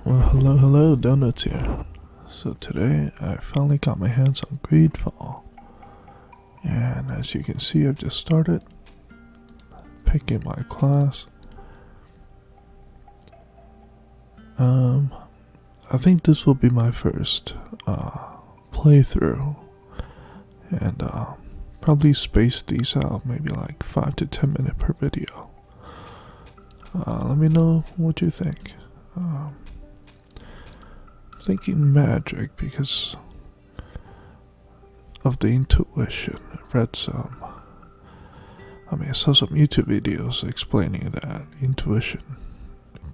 Well, hello, Donuts here. So today I finally got my hands on GreedFall. And as you can see, I've just started picking my class. I think this will be my first playthrough. And probably space these out, maybe like 5 to 10 minutes per video. Let me know what you think. Thinking magic because of the intuition. I read I saw some YouTube videos explaining that intuition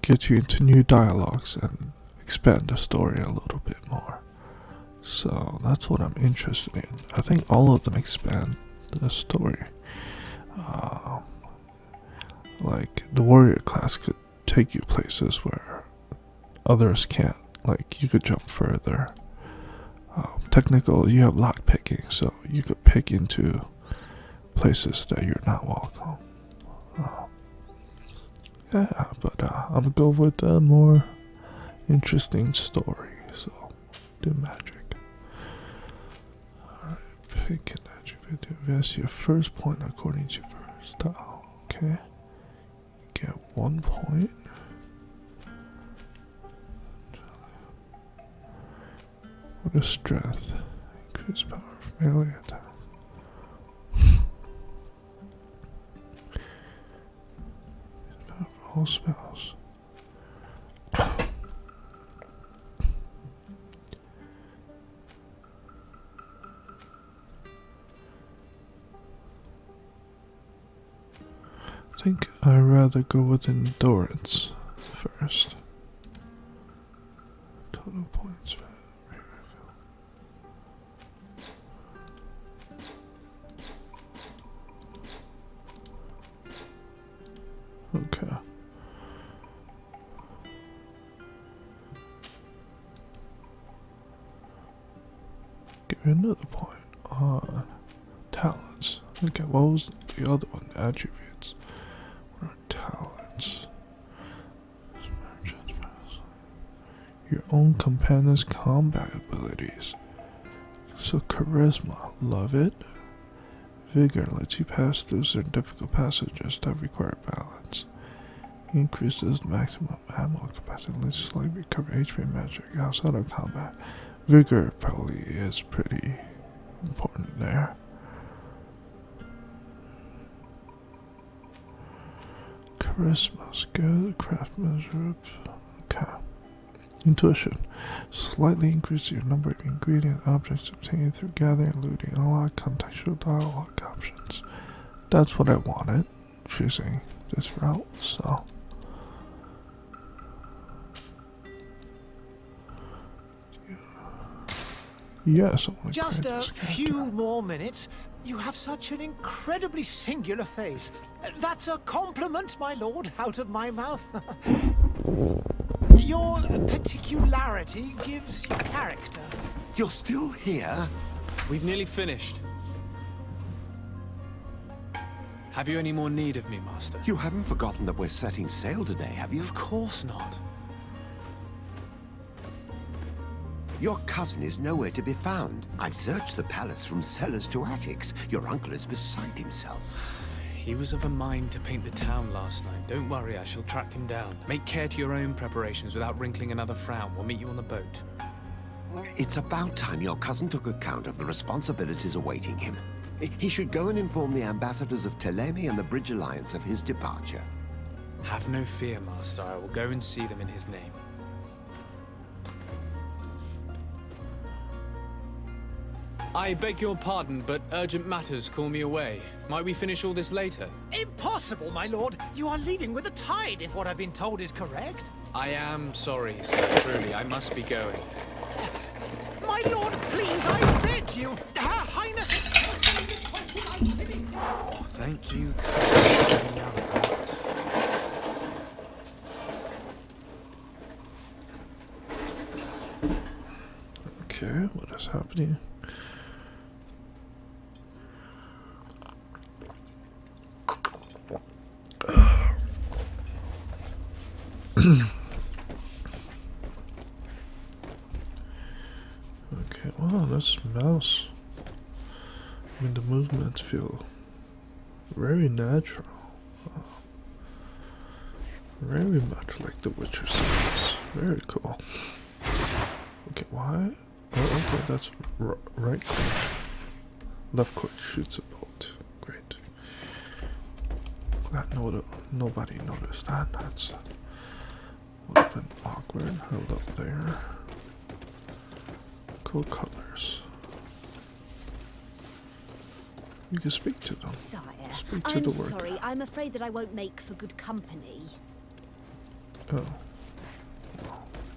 gets you into new dialogues and expand the story a little bit more. So that's what I'm interested in. I think all of them expand the story. Like the warrior class could take you places where others can't. Like you could jump further. Technical, you have lock picking, so you could pick into places that you're not welcome. Yeah, but I'm gonna go with a more interesting story. So do magic. Alright, pick an attribute to advance your first point according to your style. Okay. Get 1 point. What is strength? Increase power of melee attack. Power of all spells. I think I'd rather go with endurance first. Total points. Okay. Give me another point on talents. Okay, what was the other one? Attributes. What are talents? Your own companion's combat abilities. So charisma, love it. Vigor lets you pass through certain difficult passages that require balance. Increases maximum ammo capacity, lets you slightly recover HP magic outside of combat. Vigor probably is pretty important there. Charisma's good, craftsmanship, okay. Intuition. Slightly increase your number of ingredient objects obtained through gathering, looting, and unlock contextual dialogue options. That's what I wanted, choosing this route, so. Yes, just a few more minutes. You have such an incredibly singular face. That's a compliment, my lord, out of my mouth. Your particularity gives you character. You're still here? We've nearly finished. Have you any more need of me, Master? You haven't forgotten that we're setting sail today, have you? Of course not. Your cousin is nowhere to be found. I've searched the palace from cellars to attics. Your uncle is beside himself. He was of a mind to paint the town last night. Don't worry, I shall track him down. Make care to your own preparations without wrinkling another frown. We'll meet you on the boat. It's about time your cousin took account of the responsibilities awaiting him. He should go and inform the ambassadors of Telemi and the Bridge Alliance of his departure. Have no fear, Master. I will go and see them in his name. I beg your pardon, but urgent matters call me away. Might we finish all this later? Impossible, my lord. You are leaving with the tide, if what I've been told is correct. I am sorry, sir. Truly, I must be going. My lord, please, I beg you. Her Highness... Thank you. Okay, what is happening? mouse. I mean, the movements feel very natural. Very much like the Witcher series. Very cool. Okay, why? Oh, okay, that's right click. Left click shoots a bolt. Great. Glad nobody noticed that. That's would have been awkward. Hello there. Cool colors. You can speak to them. Sire, Speak to I'm the worker. sorry. I'm afraid that I won't make for good company. Oh.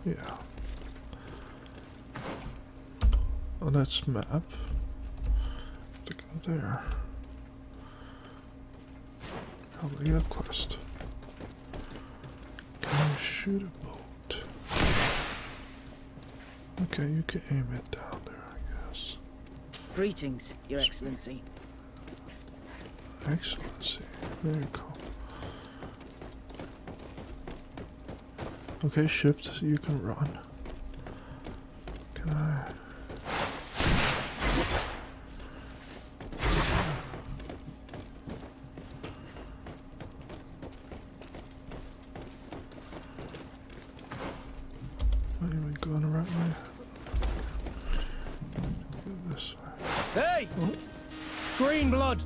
Yeah. Oh, that's map. To go there. Probably a quest. Can you shoot a boat? Okay, you can aim it down there, I guess. Greetings, Your Excellency. Excellency. Very cool. Okay, shift, you can run. Can I? Am I going the right way? Go this way. Hey! Oh. Green blood!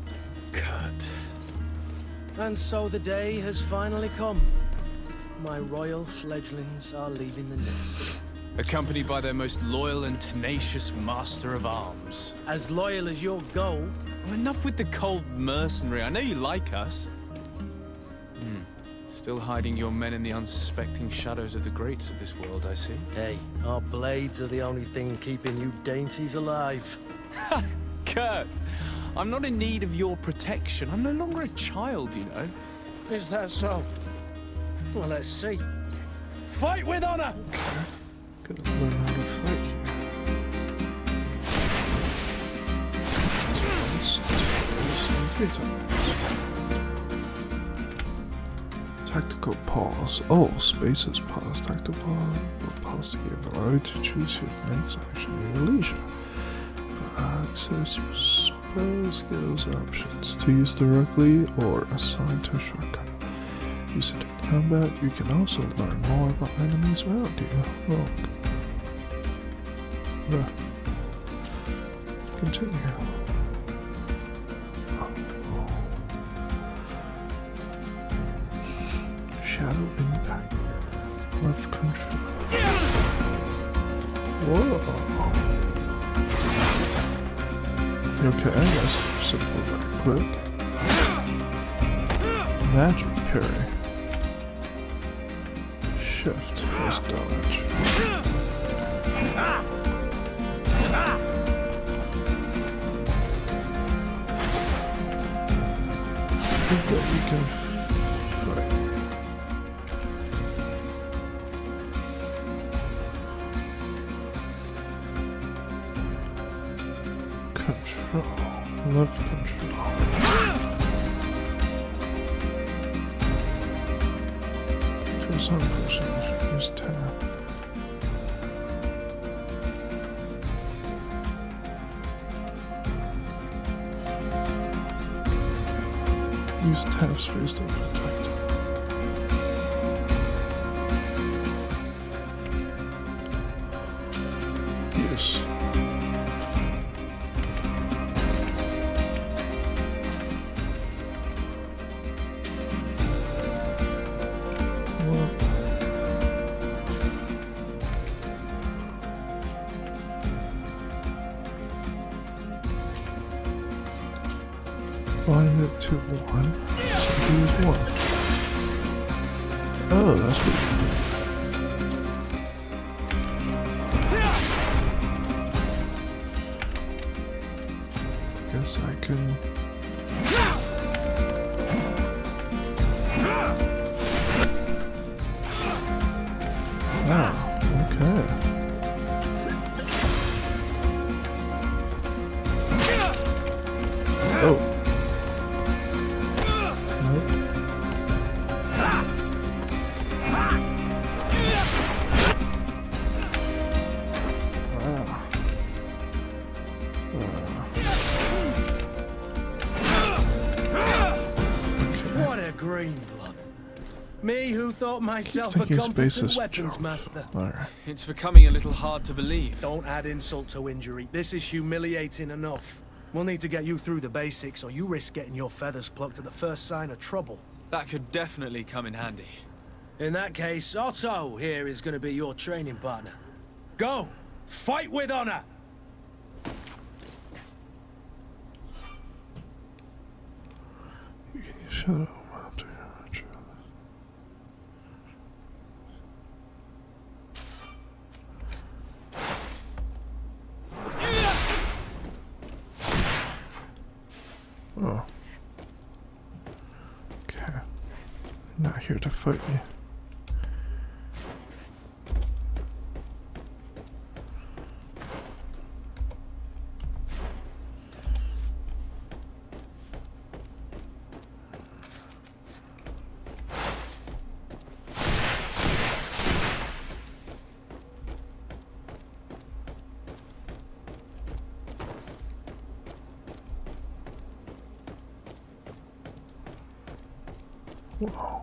Kurt. And so the day has finally come. My royal fledglings are leaving the nest. Accompanied by their most loyal and tenacious master of arms. As loyal as your goal. Oh, enough with the cold mercenary. I know you like us. Still hiding your men in the unsuspecting shadows of the greats of this world, I see. Hey, our blades are the only thing keeping you dainties alive. Kurt, I'm not in need of your protection. I'm no longer a child, you know. Is that so? Well, let's see. Fight with honor! Okay. Gotta learn how to fight here. Once, twice, and 3 times. Tactical pause. Oh, spaces pause. Tactical pause the game. Allow you to choose your next action in your leisure. For access your spell skills options to use directly or assign to a shortcut. Use it in combat. You can also learn more about enemies around you. Oh. Continue. Shadow impact. Left control. Whoa. Okay, that's simple right click. Magic parry. Shift is dodge. I think that we can fight. Control. Left control. For some person, use tab. Use tab space to protect. Yes. Bind it to 1. So use 1. Oh, that's what. Guess I can. Wow, okay. Oh. What a green blood. Me who thought myself a Thinking space competent is weapons junk. master. Alright. It's becoming a little hard to believe. Don't add insult to injury. This is humiliating enough. We'll need to get you through the basics, or you risk getting your feathers plucked at the first sign of trouble. That could definitely come in handy. In that case, Otto here is going to be your training partner. Go! Fight with honor! Shut up. Oh. Okay. Not here to fight me. Whoa.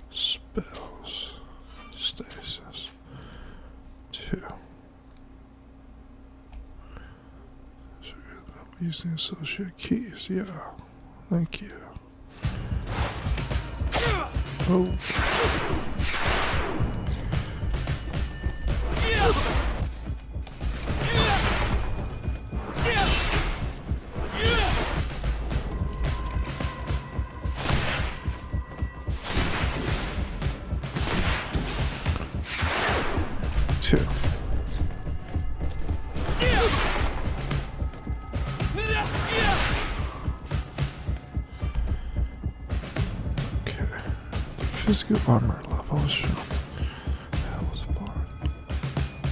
Spells. Stasis. 2. So I'm using associate keys. Yeah. Thank you. Oh. Two. Okay. Physical armor level is shown. Health bar.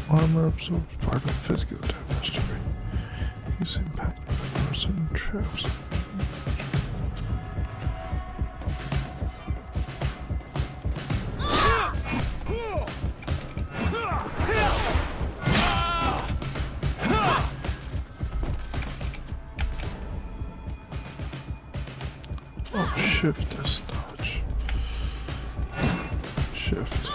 Armor absorbs part of physical damage. Use impact for certain traps. Oh, shift is dodge. Shift.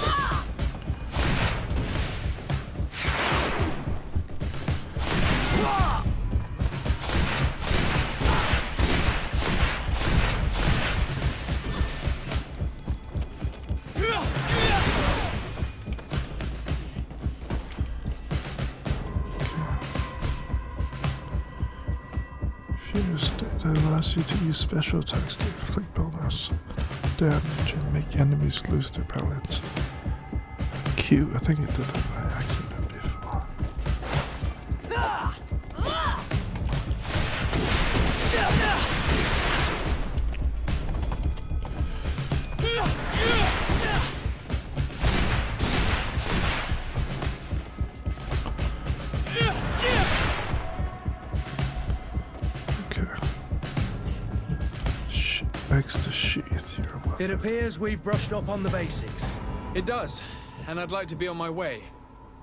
Fuse data allows you to use special attacks to inflict bonus damage and make enemies lose their balance. Q, I think it did that by accident before. X to sheath your weapon. It appears we've brushed up on the basics. It does, and I'd like to be on my way.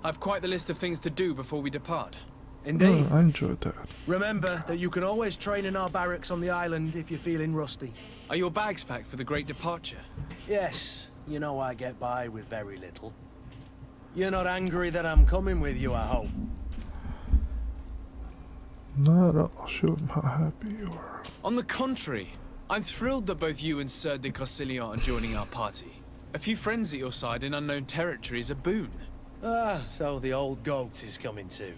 I've quite the list of things to do before we depart. Indeed. Oh, I enjoyed that. Remember that you can always train in our barracks on the island if you're feeling rusty. Are your bags packed for the great departure? Yes, you know I get by with very little. You're not angry that I'm coming with you, I hope. Not at all. Show them how happy you are. On the contrary, I'm thrilled that both you and Sir de Corsilion are joining our party. A few friends at your side in unknown territory is a boon. Ah, so the old goat is coming too.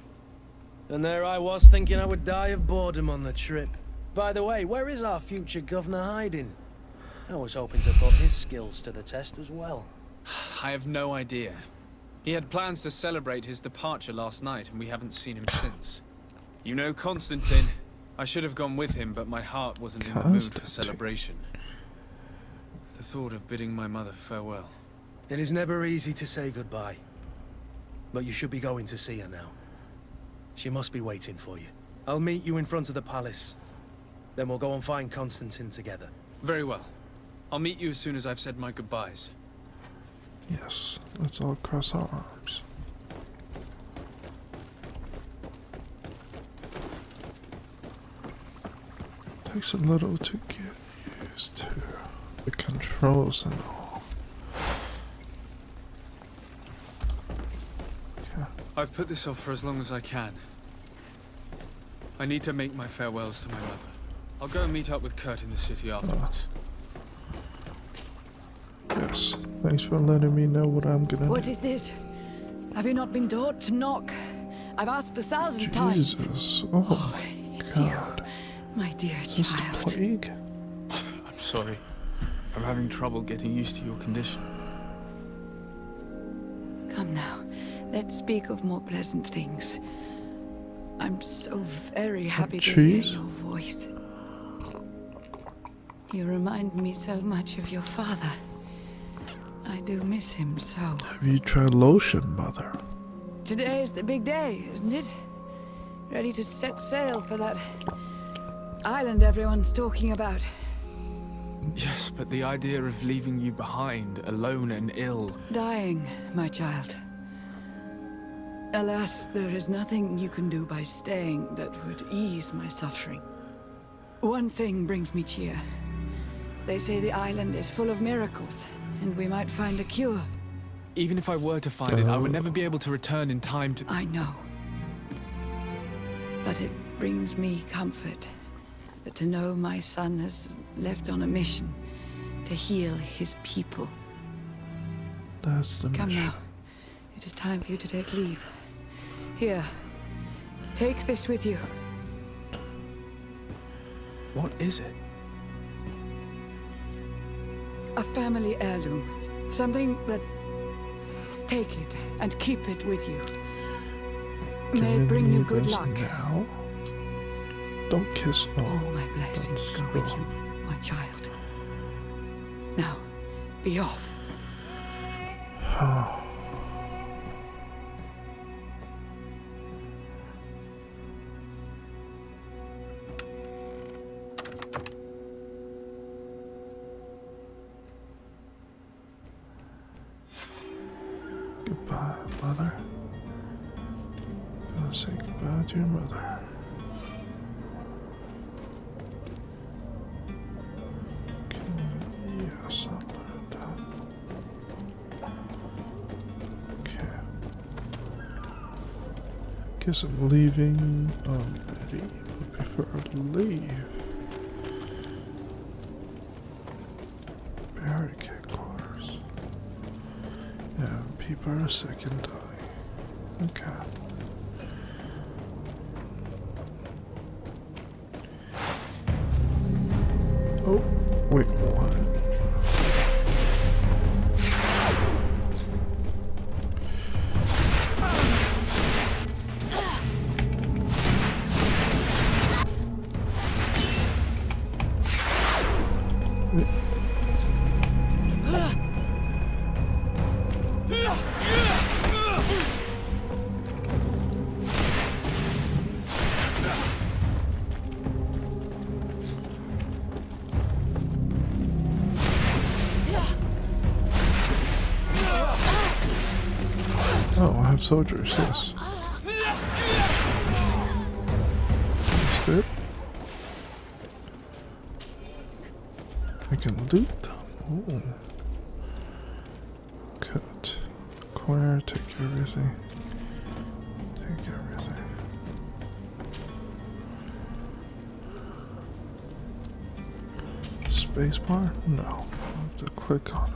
And there I was thinking I would die of boredom on the trip. By the way, where is our future governor hiding? I was hoping to put his skills to the test as well. I have no idea. He had plans to celebrate his departure last night, and we haven't seen him since. You know Constantine. I should have gone with him, but my heart wasn't in the mood for celebration. The thought of bidding my mother farewell. It is never easy to say goodbye. But you should be going to see her now. She must be waiting for you. I'll meet you in front of the palace. Then we'll go and find Constantine together. Very well. I'll meet you as soon as I've said my goodbyes. Yes, let's all cross our arms. Takes a little to get used to the controls and all. Okay. I've put this off for as long as I can. I need to make my farewells to my mother. I'll go and meet up with Kurt in the city afterwards. Yes, thanks for letting me know what I'm gonna What do. is this? Have you not been taught to knock? I've asked 1,000 times. Jesus, oh, It's God. you, my dear Is this the child. plague? I'm sorry. I'm having trouble getting used to your condition. Come now, let's speak of more pleasant things. I'm so very happy to hear cheese? your voice. You remind me so much of your father. I do miss him so. Have you tried lotion, Mother? Today is the big day, isn't it? Ready to set sail for that island everyone's talking about. Yes, but the idea of leaving you behind, alone and ill. Dying, my child. Alas, there is nothing you can do by staying that would ease my suffering. One thing brings me cheer. They say the island is full of miracles, and we might find a cure. Even if I were to find it, I would never be able to return in time to... I know. But it brings me comfort that to know my son has left on a mission to heal his people. That's the Come mission. now. It is time for you to take leave. Here. Take this with you. What is it? A family heirloom. Something that... Take it and keep it with you. May Giving it bring me you good this luck. Now? Don't kiss. All my blessings that's go with wrong. you, my child. Now, be off. Goodbye, Mother. Gonna say goodbye to your mother. Okay, yes, I'll put it down. Okay. Guess I'm leaving already. Before I leave, barricade quarters. Yeah, people are sick and dying. Okay. Oh, wait, what? Oh, I have soldiers, yes. Missed it. I can loot them. Ooh. Cut. Acquire, take everything. Take everything. Spacebar? No. I have to click on it.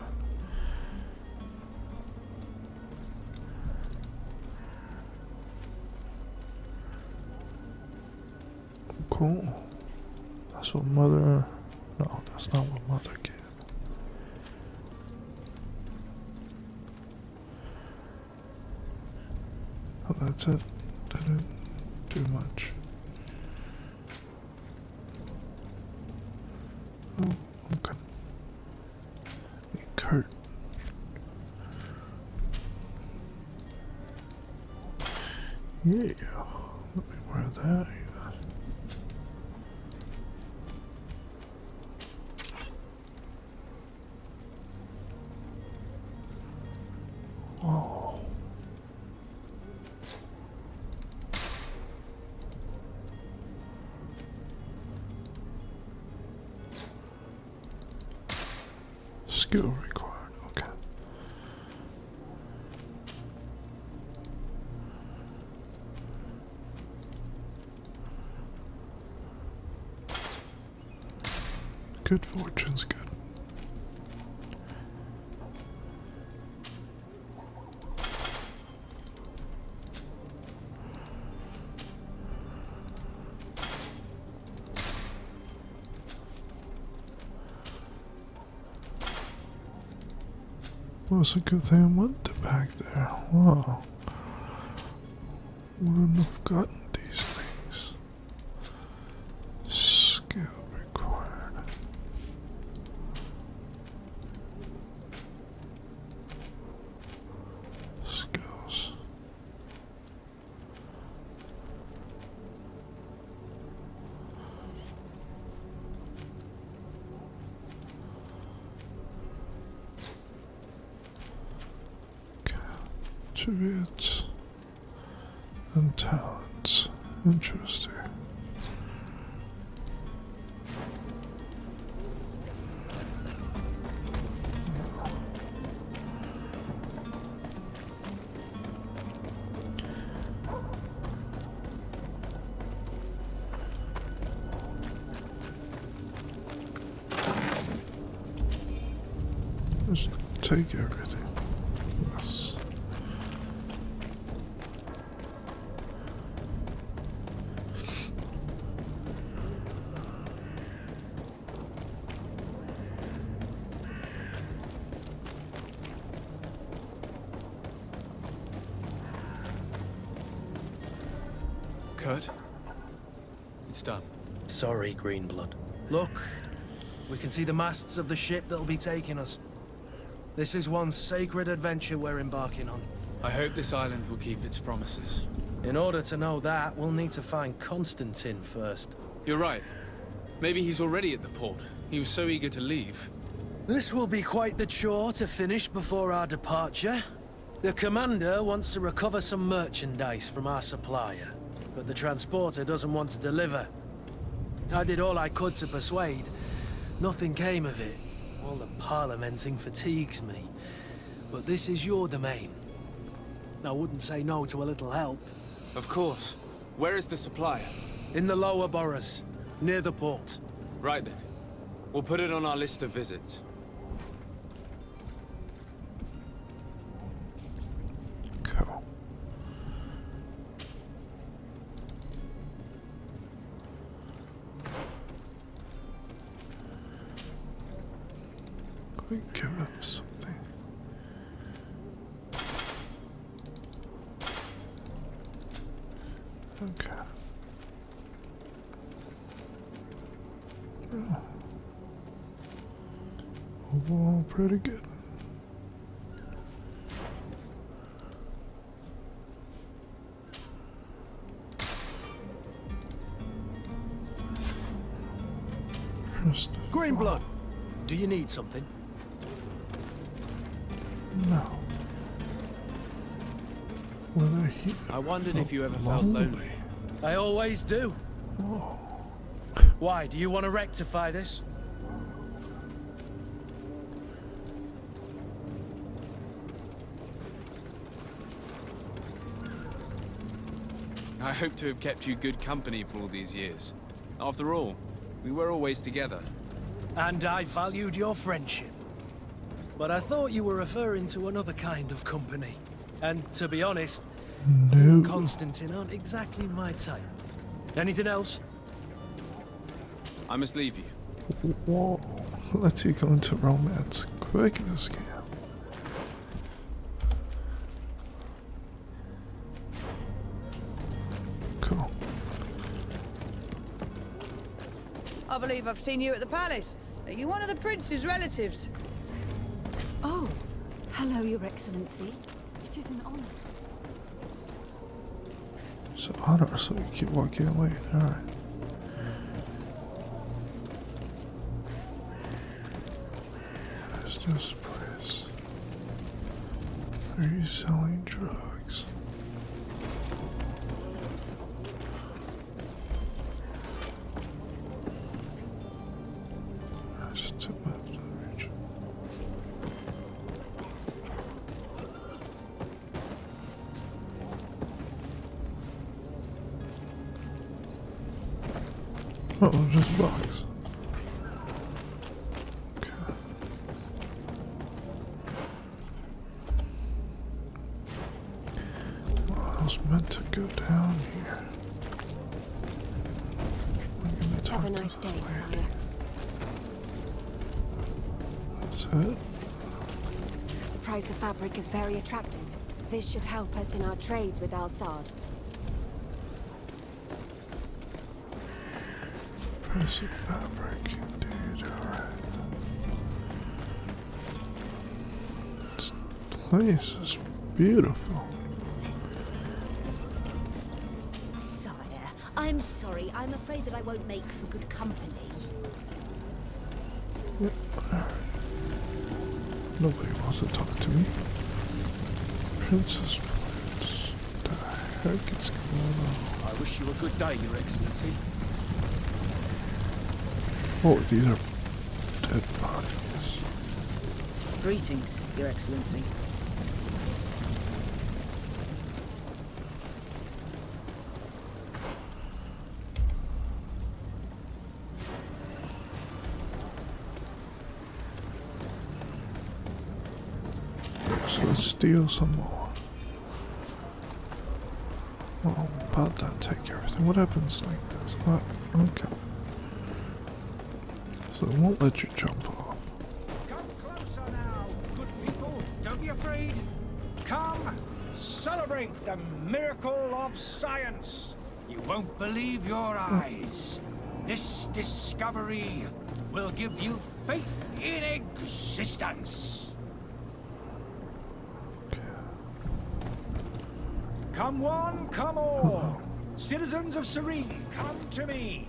Cool. That's what Mother... No, that's not what Mother gave. Oh, that's it. Didn't do much. Oh, okay. Hey, Kurt. Yeah. Let me wear that. skill required. Okay. Good fortune's good. Well, it's a good thing I went back there. Wow. Wouldn't have gotten these things. Skill required. Skills. Attributes and talents. Interesting. Just take everything. Yes. Kurt? It's done. Sorry, Greenblood. Look, we can see the masts of the ship that'll be taking us. This is one sacred adventure we're embarking on. I hope this island will keep its promises. In order to know that, we'll need to find Constantine first. You're right. Maybe he's already at the port. He was so eager to leave. This will be quite the chore to finish before our departure. The commander wants to recover some merchandise from our supplier, but the transporter doesn't want to deliver. I did all I could to persuade. Nothing came of it. All the parliamenting fatigues me. But this is your domain. I wouldn't say no to a little help. Of course. Where is the supplier? In the lower boroughs, near the port. Right then. We'll put it on our list of visits. Cool. Quick, give up something. Okay. Oh. Overall, pretty good. First of Greenblood, do you need something? No. Whether he I wondered if you ever felt lonely. I always do. Whoa. Why, do you want to rectify this? I hope to have kept you good company for all these years. After all, we were always together. And I valued your friendship. But I thought you were referring to another kind of company. And to be honest, No. Constantine aren't exactly my type. Anything else? I must leave you. Whoa. Let's you go into romance quick in this game. Cool. I believe I've seen you at the palace. Are you one of the prince's relatives? Oh, hello, Your Excellency. It is an honor. So honor, so we keep walking away. Alright. Where's this place? Are you selling drugs? That's too much to reach. Oh, just a box. Okay. Well, I was meant to go down here. Have a nice day, sire. That's it? The price of fabric is very attractive. This should help us in our trades with Al-Sad. Price of fabric, indeed, alright. This place is beautiful. Sire, I'm sorry. I'm afraid that I won't make for good company. Nobody wants to talk to me. Princess Blitz. What the heck is going on? I wish you a good day, Your Excellency. Oh, these are dead bodies. Greetings, Your Excellency. So let's steal some more. Well, about that, take everything. What happens like this? Okay. So it won't let you jump off. Come closer now, good people. Don't be afraid. Come, celebrate the miracle of science. You won't believe your eyes. This discovery will give you faith in existence. Come one, come all. Citizens of Serene, come to me.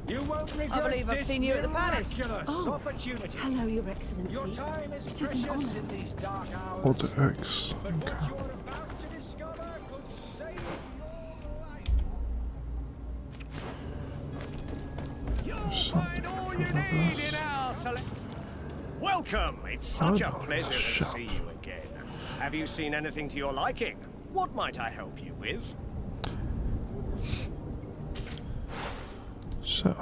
You won't regret I believe I've this seen you at the palace. miraculous opportunity. Hello, Your Excellency. Your time is It is an precious honor. in these dark hours. Oh, the X. But Okay. what you're about to discover could save your life. You'll Something find all in you front of need us. in our select. Welcome. It's such a Oh, pleasure to shut. see you again. Have you seen anything to your liking? What might I help you with? So.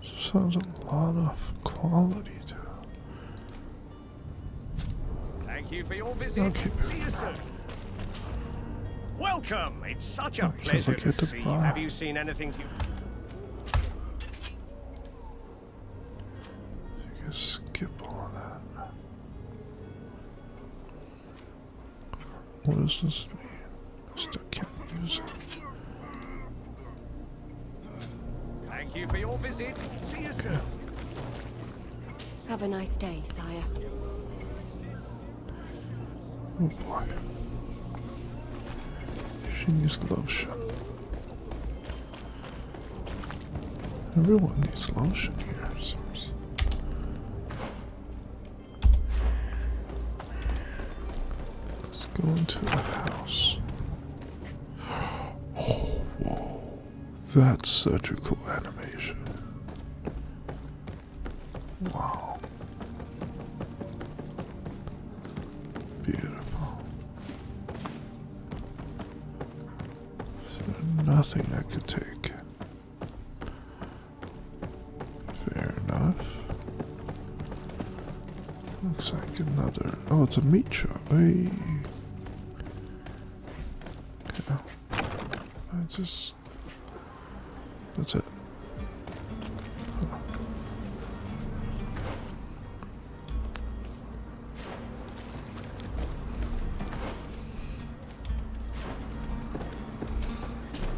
Sounds a lot of quality to it. Thank you for your visit. Okay. See you soon. Welcome. It's such a Okay, pleasure look to at the see you. bar. Have you seen anything to... You can skip all of that. What does this mean? I still can't use it. Thank you for your visit. See you soon. Have a nice day, sire. Oh boy. She needs lotion. Everyone needs lotion here, it seems. Let's go into the house. Oh, whoa. That's such a cool animation. Wow. Beautiful. So nothing I could take. Fair enough. Looks like another. Oh, it's a meat shop. Hey. just... That's it.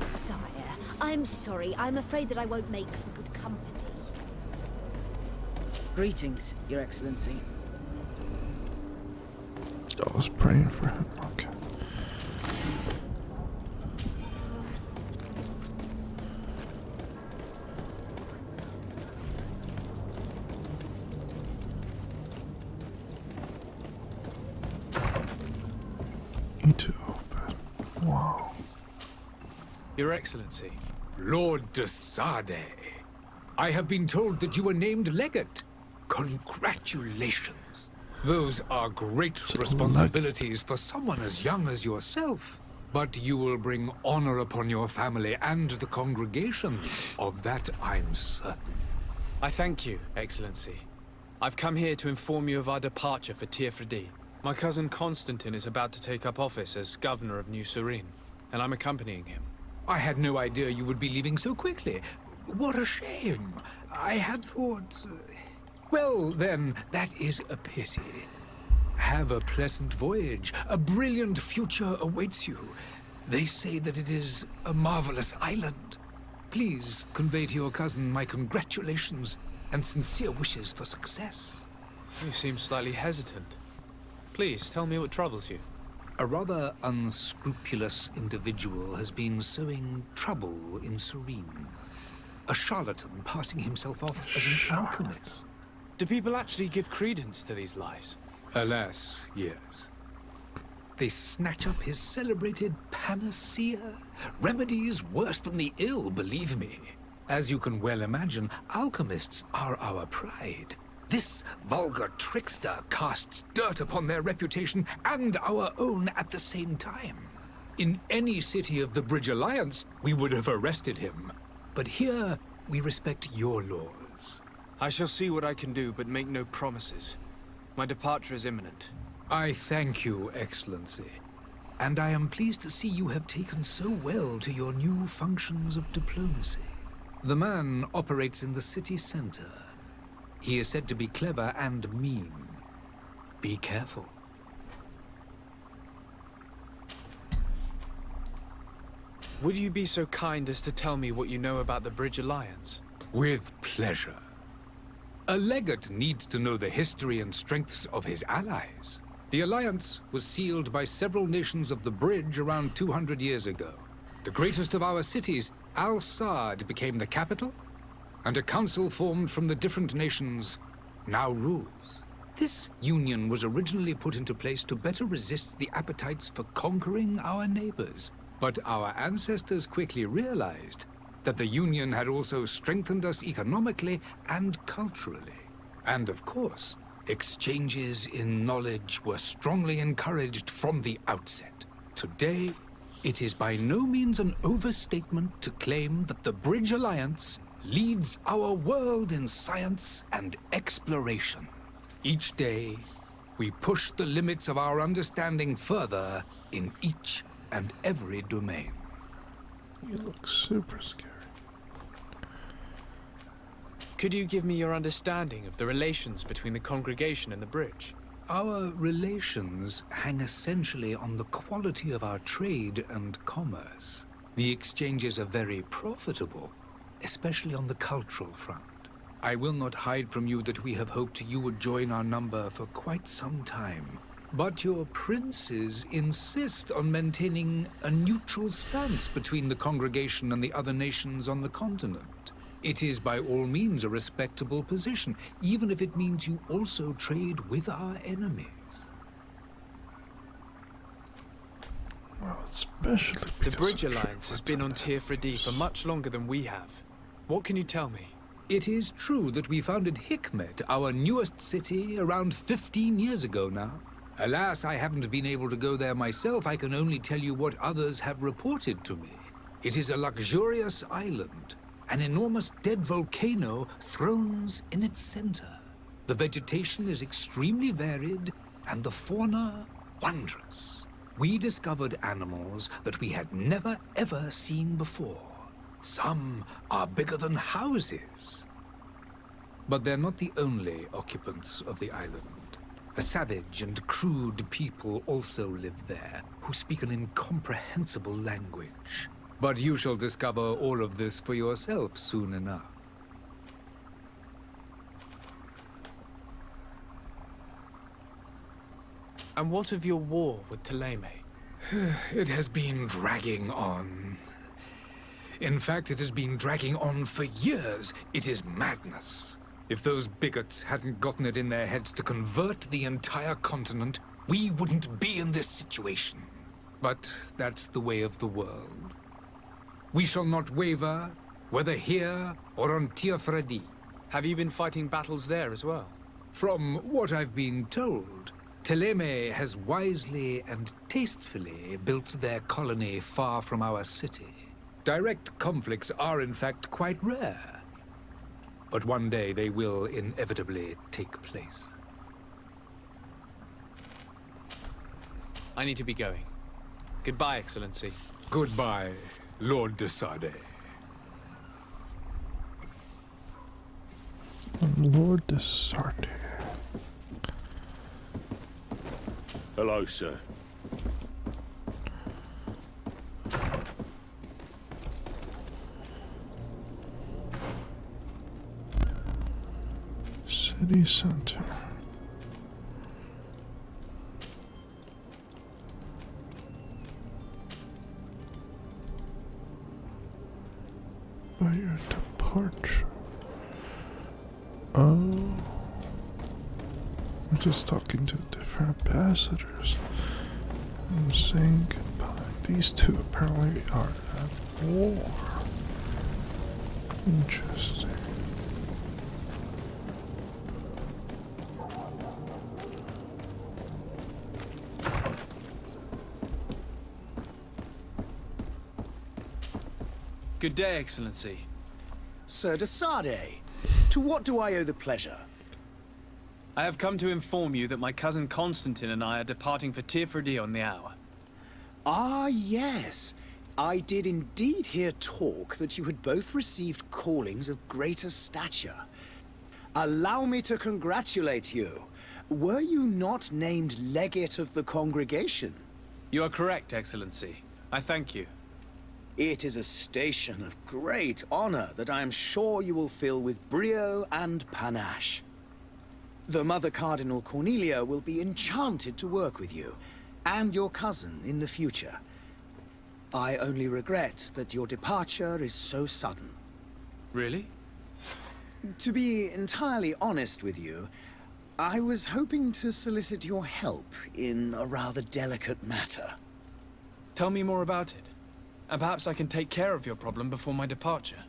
Sire, I'm sorry. I'm afraid that I won't make for good company. Greetings, Your Excellency. I was praying for him. Okay. Need to open. Wow. Your Excellency. Lord de Sade, I have been told that you were named legate. Congratulations. Those are great responsibilities for someone as young as yourself. But you will bring honor upon your family and the congregation. Of that I'm certain. I thank you, Excellency. I've come here to inform you of our departure for Tirfredi. My cousin Constantine is about to take up office as governor of New Serene, and I'm accompanying him. I had no idea you would be leaving so quickly. What a shame. I had thought... Well, then, that is a pity. Have a pleasant voyage. A brilliant future awaits you. They say that it is a marvelous island. Please convey to your cousin my congratulations and sincere wishes for success. You seem slightly hesitant. Please, tell me what troubles you. A rather unscrupulous individual has been sowing trouble in Serene. A charlatan passing himself off as an alchemist. Do people actually give credence to these lies? Alas, yes. They snatch up his celebrated panacea. Remedies worse than the ill, believe me. As you can well imagine, alchemists are our pride. This vulgar trickster casts dirt upon their reputation and our own at the same time. In any city of the Bridge Alliance, we would have arrested him. But here, we respect your laws. I shall see what I can do, but make no promises. My departure is imminent. I thank you, Excellency. And I am pleased to see you have taken so well to your new functions of diplomacy. The man operates in the city center. He is said to be clever and mean. Be careful. Would you be so kind as to tell me what you know about the Bridge Alliance? With pleasure. A legate needs to know the history and strengths of his allies. The alliance was sealed by several nations of the Bridge around 200 years ago. The greatest of our cities, Al-Sad, became the capital, and a council formed from the different nations now rules. This union was originally put into place to better resist the appetites for conquering our neighbors. But our ancestors quickly realized that the union had also strengthened us economically and culturally. And of course, exchanges in knowledge were strongly encouraged from the outset. Today, it is by no means an overstatement to claim that the Bridge Alliance leads our world in science and exploration. Each day, we push the limits of our understanding further in each and every domain. You look super scary. Could you give me your understanding of the relations between the congregation and the Bridge? Our relations hang essentially on the quality of our trade and commerce. The exchanges are very profitable, especially on the cultural front. I will not hide from you that we have hoped you would join our number for quite some time. But your princes insist on maintaining a neutral stance between the congregation and the other nations on the continent. It is by all means a respectable position, even if it means you also trade with our enemies. Well, especially the Bridge Alliance has been on Tirfredi for much longer than we have. What can you tell me? It is true that we founded Hikmet, our newest city, around 15 years ago now. Alas, I haven't been able to go there myself. I can only tell you what others have reported to me. It is a luxurious island. An enormous dead volcano thrones in its center. The vegetation is extremely varied, and the fauna wondrous. we discovered animals that we had never ever seen before. Some are bigger than houses. But they're not the only occupants of the island. A savage and crude people also live there, who speak an incomprehensible language. But you shall discover all of this for yourself soon enough. And what of your war with Thélème? It has been dragging on. In fact, it has been dragging on for years. It is madness. If those bigots hadn't gotten it in their heads to convert the entire continent, we wouldn't be in this situation. But that's the way of the world. We shall not waver, whether here or on Tiafredi. Have you been fighting battles there as well? From what I've been told, Thélème has wisely and tastefully built their colony far from our city. Direct conflicts are in fact quite rare. But one day they will inevitably take place. I need to be going. Goodbye, Excellency. Goodbye, Lord de Sade. Lord de Sade. Hello, sir. City center. By your departure. Oh. We're just talking to different ambassadors and saying goodbye. These two apparently are at war. Interesting. Good day, Excellency. Sir de Sade, to what do I owe the pleasure? I have come to inform you that my cousin Constantine and I are departing for Tiafredi on the hour. Ah, yes. I did indeed hear talk that you had both received callings of greater stature. Allow me to congratulate you. Were you not named legate of the congregation? You are correct, Excellency. I thank you. It is a station of great honor that I am sure you will fill with brio and panache. The Mother Cardinal Cornelia will be enchanted to work with you, and your cousin in the future. I only regret that your departure is so sudden. Really? To be entirely honest with you, I was hoping to solicit your help in a rather delicate matter. Tell me more about it. And perhaps I can take care of your problem before my departure.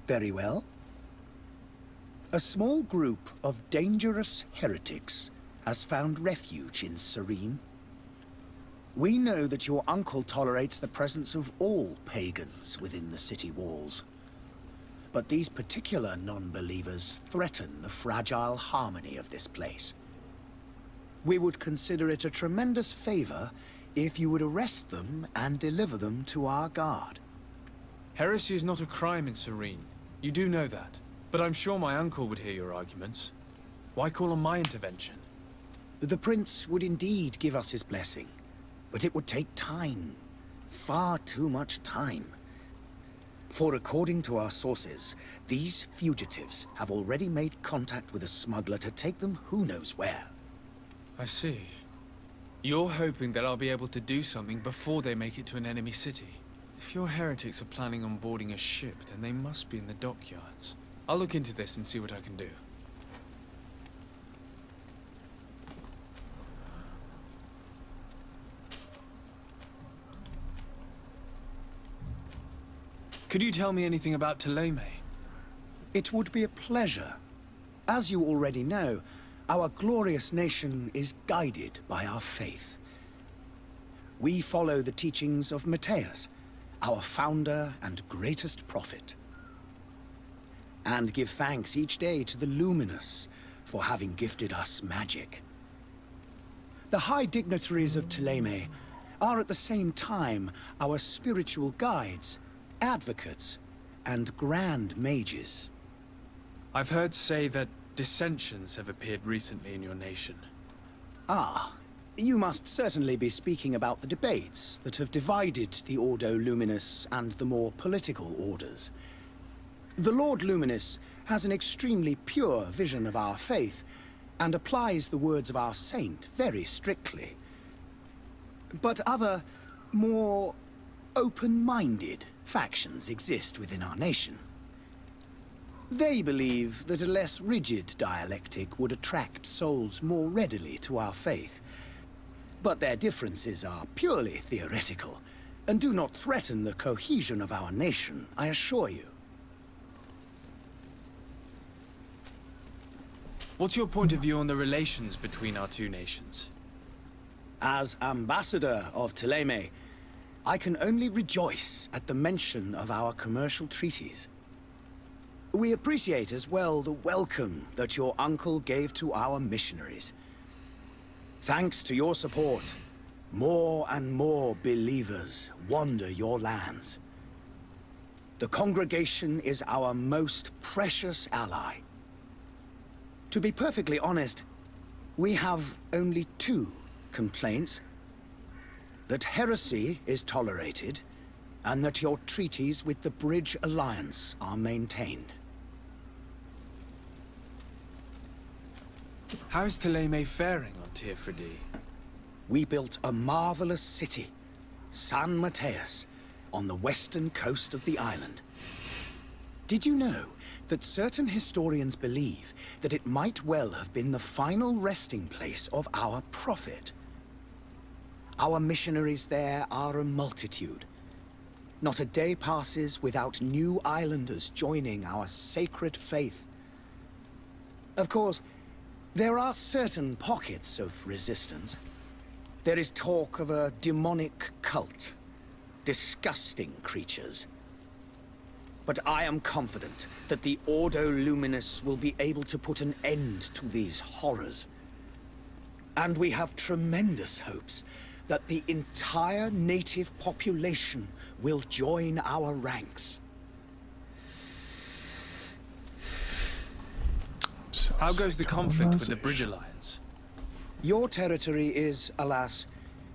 Very well. A small group of dangerous heretics has found refuge in Serene. We know that your uncle tolerates the presence of all pagans within the city walls. But these particular non-believers threaten the fragile harmony of this place. We would consider it a tremendous favor if you would arrest them and deliver them to our guard. Heresy is not a crime in Serene. You do know that. But I'm sure my uncle would hear your arguments. Why call on my intervention? The prince would indeed give us his blessing, but it would take time. Far too much time. For according to our sources, these fugitives have already made contact with a smuggler to take them who knows where. I see. You're hoping that I'll be able to do something before they make it to an enemy city. If your heretics are planning on boarding a ship, then they must be in the dockyards. I'll look into this and see what I can do. Could you tell me anything about Thélème? It would be a pleasure. As you already know, our glorious nation is guided by our faith. We follow the teachings of Matthias, our founder and greatest prophet, and give thanks each day to the Luminous for having gifted us magic. The high dignitaries of Thélème are at the same time our spiritual guides, advocates, and grand mages. I've heard say that dissensions have appeared recently in your nation. Ah, you must certainly be speaking about the debates that have divided the Ordo Luminous and the more political orders. The Lord Luminous has an extremely pure vision of our faith and applies the words of our saint very strictly. But other, more open-minded factions exist within our nation. They believe that a less rigid dialectic would attract souls more readily to our faith. But their differences are purely theoretical, and do not threaten the cohesion of our nation, I assure you. What's your point of view on the relations between our two nations? As ambassador of Thélème, I can only rejoice at the mention of our commercial treaties. We appreciate as well the welcome that your uncle gave to our missionaries. Thanks to your support, more and more believers wander your lands. The congregation is our most precious ally. To be perfectly honest, we have only two complaints: that heresy is tolerated, and that your treaties with the Bridge Alliance are maintained. How's Thélème faring on Teofridi? We built a marvelous city, San Mateus, on the western coast of the island. Did you know that certain historians believe that it might well have been the final resting place of our prophet? Our missionaries there are a multitude. Not a day passes without new islanders joining our sacred faith. Of course, there are certain pockets of resistance. There is talk of a demonic cult. Disgusting creatures. But I am confident that the Ordo Luminous will be able to put an end to these horrors. And we have tremendous hopes that the entire native population will join our ranks. How goes the conflict with the Bridge Alliance? Your territory is, alas,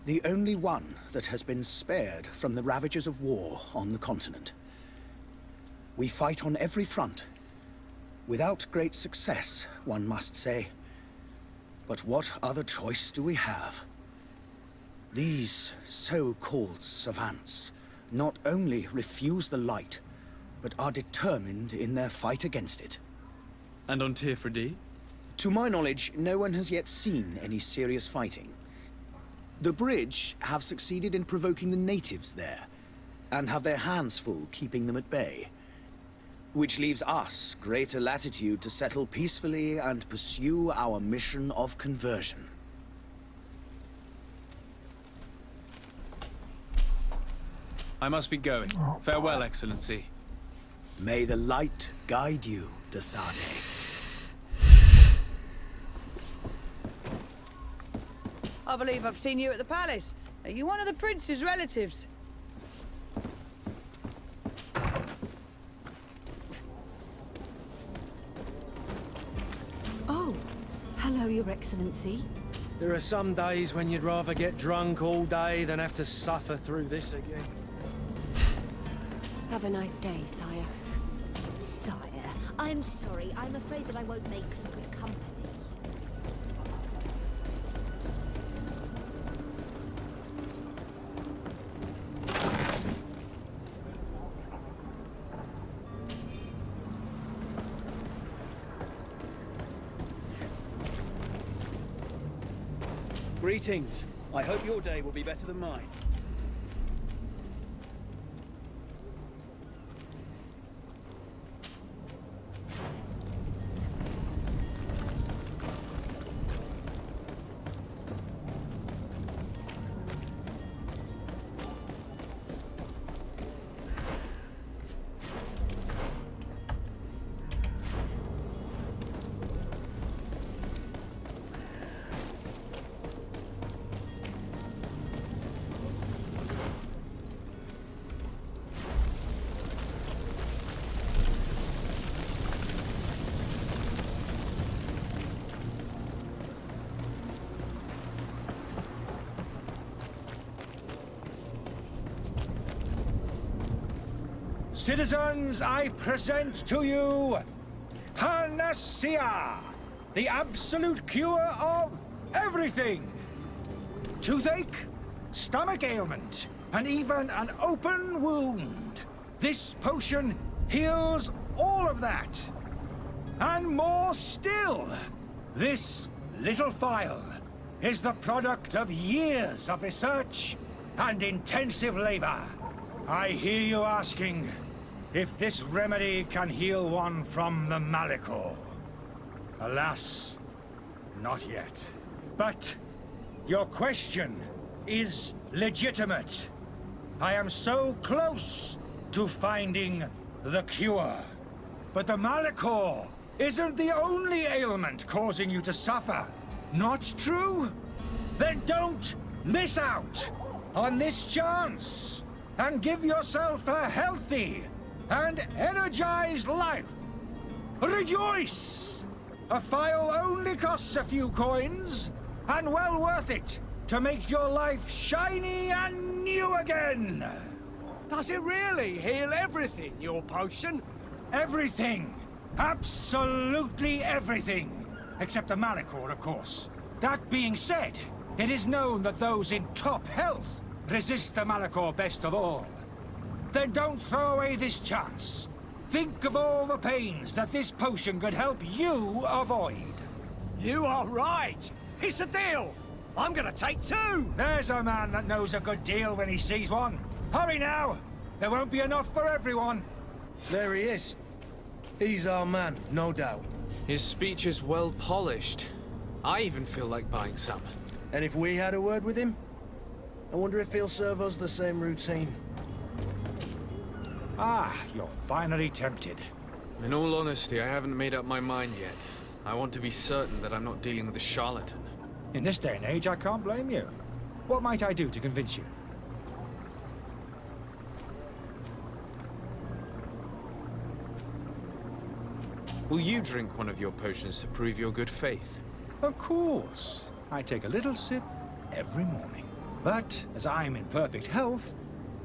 the only one that has been spared from the ravages of war on the continent. We fight on every front. Without great success, one must say. But what other choice do we have? These so-called savants not only refuse the light, but are determined in their fight against it. And on Teofridi? To my knowledge, no one has yet seen any serious fighting. The Bridge have succeeded in provoking the natives there, and have their hands full keeping them at bay. Which leaves us greater latitude to settle peacefully and pursue our mission of conversion. I must be going. Farewell, Excellency. May the light guide you, de Sade. I believe I've seen you at the palace. Are you one of the prince's relatives? Oh, hello, Your Excellency. There are some days when you'd rather get drunk all day than have to suffer through this again. Have a nice day, sire. Sire, I'm sorry. I'm afraid that I won't make for good company. Greetings. I hope your day will be better than mine. Citizens, I present to you Panacea, the absolute cure of everything. Toothache, stomach ailment, and even an open wound. This potion heals all of that. And more still. This little phial is the product of years of research and intensive labor. I hear you asking if this remedy can heal one from the Malachor. Alas, not yet. But your question is legitimate. I am so close to finding the cure. But the Malachor isn't the only ailment causing you to suffer. Not true? Then don't miss out on this chance and give yourself a healthy and energized life. Rejoice! A phial only costs a few coins, and well worth it to make your life shiny and new again. Does it really heal everything, your potion? Everything. Absolutely everything. Except the Malachor, of course. That being said, it is known that those in top health resist the Malachor best of all. Then don't throw away this chance. Think of all the pains that this potion could help you avoid. You are right. It's a deal. I'm gonna take 2. There's a man that knows a good deal when he sees one. Hurry now. There won't be enough for everyone. There he is. He's our man, no doubt. His speech is well polished. I even feel like buying some. And if we had a word with him? I wonder if he'll serve us the same routine. Ah, you're finally tempted. In all honesty, I haven't made up my mind yet. I want to be certain that I'm not dealing with a charlatan. In this day and age, I can't blame you. What might I do to convince you? Will you drink one of your potions to prove your good faith? Of course. I take a little sip every morning. But as I'm in perfect health,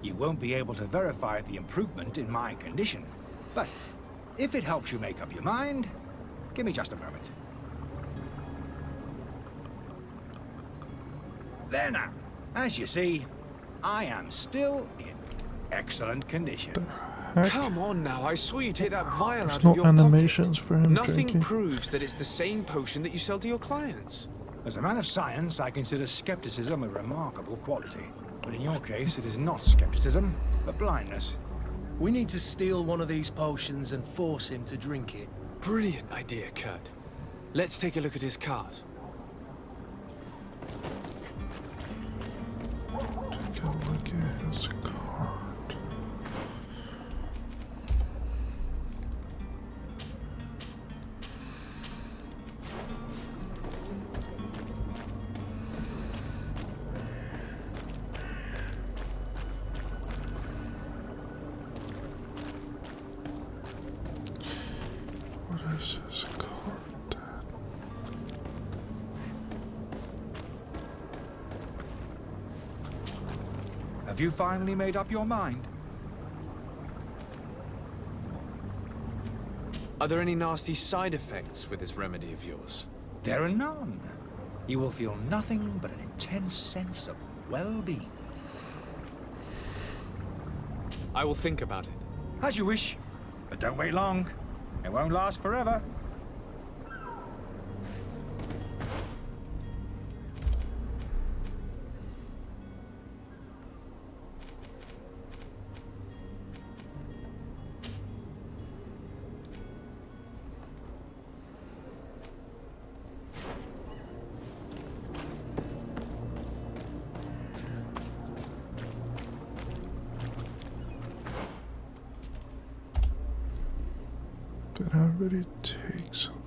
you won't be able to verify the improvement in my condition. But if it helps you make up your mind, give me just a moment. There now. As you see, I am still in excellent condition. Come on now, I saw you take that vial There's out no of your animations pocket. for him Nothing drinking. proves that it's the same potion that you sell to your clients. As a man of science, I consider skepticism a remarkable quality. But in your case, it is not skepticism, but blindness. We need to steal one of these potions and force him to drink it. Brilliant idea, Kurt. Let's take a look at his cart. Take a look at his card. What is his card? Have you finally made up your mind? Are there any nasty side effects with this remedy of yours? There are none. You will feel nothing but an intense sense of well-being. I will think about it. As you wish, but don't wait long. It won't last forever. Did I already take something?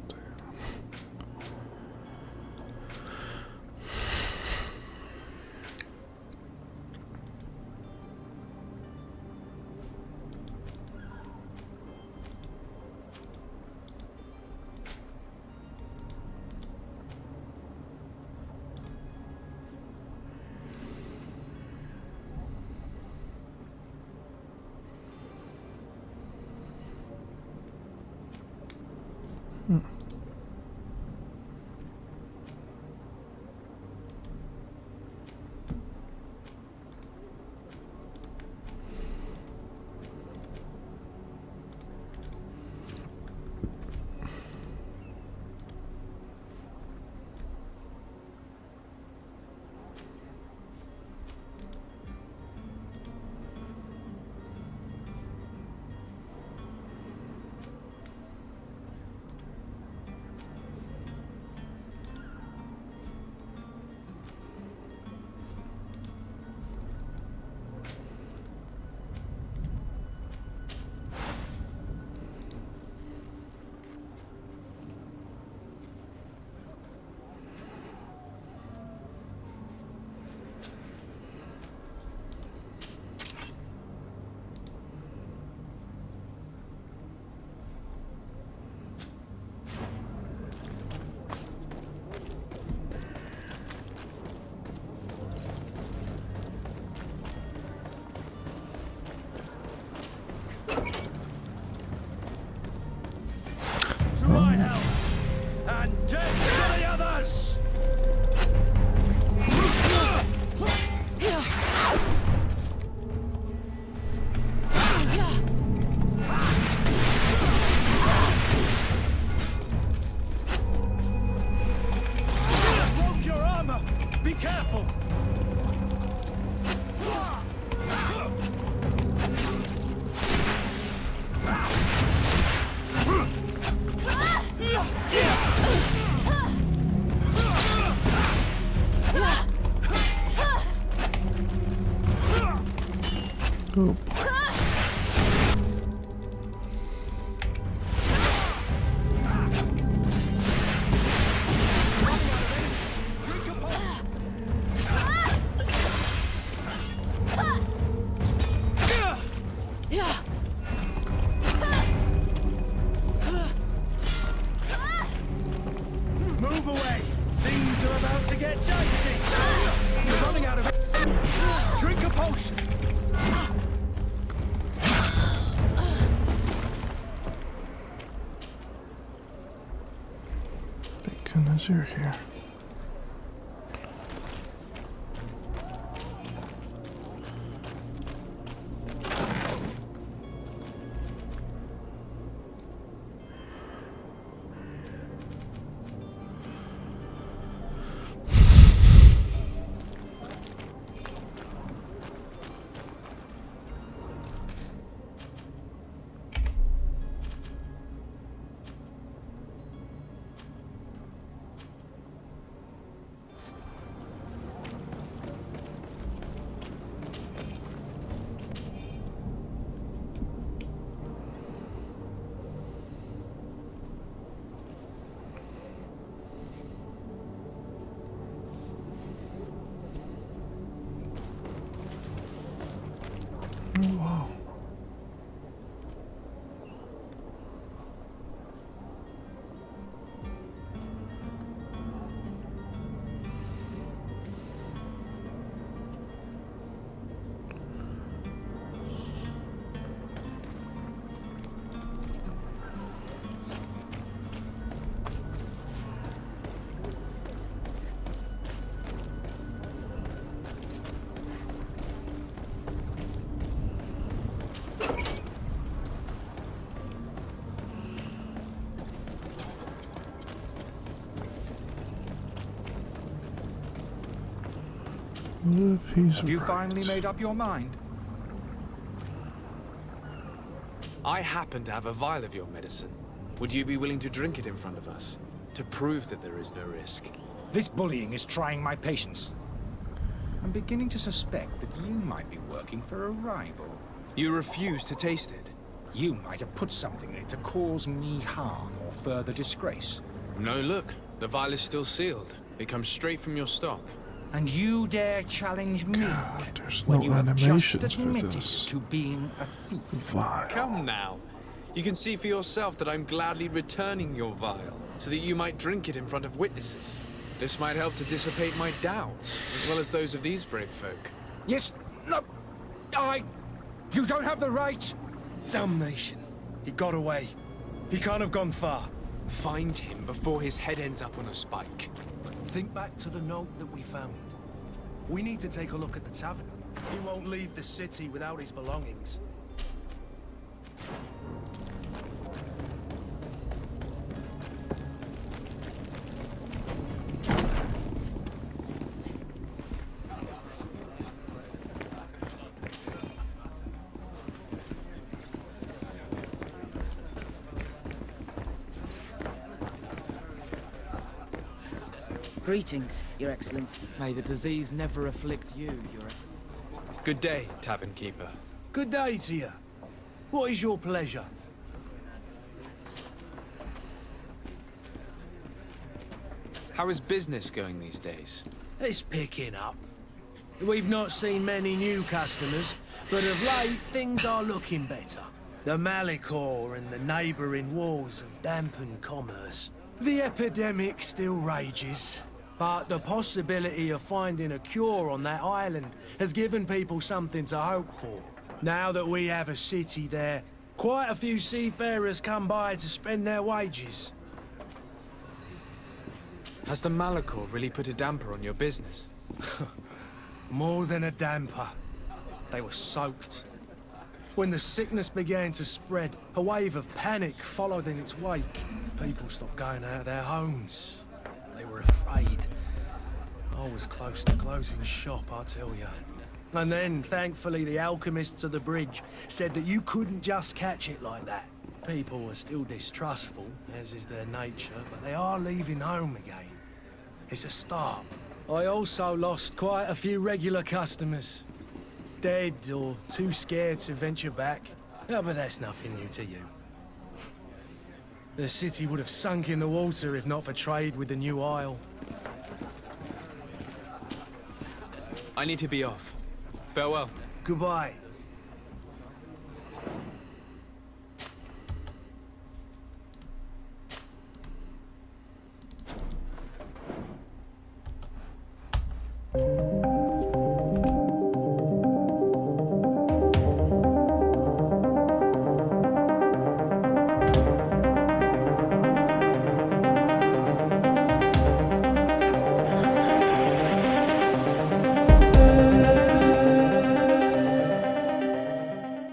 Oh. Move away! Things are about to get dicey! You're running out of it! Drink a potion! Thank goodness you're here. Oh, wow. Have you finally made up your mind? I happen to have a vial of your medicine. Would you be willing to drink it in front of us? To prove that there is no risk? This bullying is trying my patience. I'm beginning to suspect that you might be working for a rival. You refuse to taste it? You might have put something in it to cause me harm or further disgrace. No, look. The vial is still sealed. It comes straight from your stock. And you dare challenge me when you have just animations for admitted this. to being a thief. Vial. Come now. You can see for yourself that I'm gladly returning your vial, so that you might drink it in front of witnesses. This might help to dissipate my doubts, as well as those of these brave folk. Yes, no, you don't have the right. Damnation. He got away. He can't have gone far. Find him before his head ends up on a spike. Think back to the note that we found. We need to take a look at the tavern. He won't leave the city without his belongings. Greetings, Your Excellency. May the disease never afflict you, Your... Good day, tavern keeper. Good day to you. What is your pleasure? How is business going these days? It's picking up. We've not seen many new customers, but of late things are looking better. The Malicor and the neighbouring wars have dampened commerce. The epidemic still rages, but the possibility of finding a cure on that island has given people something to hope for. Now that we have a city there, quite a few seafarers come by to spend their wages. Has the Malicor really put a damper on your business? More than a damper. They were soaked. When the sickness began to spread, a wave of panic followed in its wake. People stopped going out of their homes. They were afraid. I was close to closing shop, I tell you. And then, thankfully, the alchemists of the bridge said that you couldn't just catch it like that. People were still distrustful, as is their nature, but they are leaving home again. It's a start. I also lost quite a few regular customers. dead or too scared to venture back. Oh, but that's nothing new to you. The city would have sunk in the water if not for trade with the new isle. I need to be off. Farewell. Goodbye.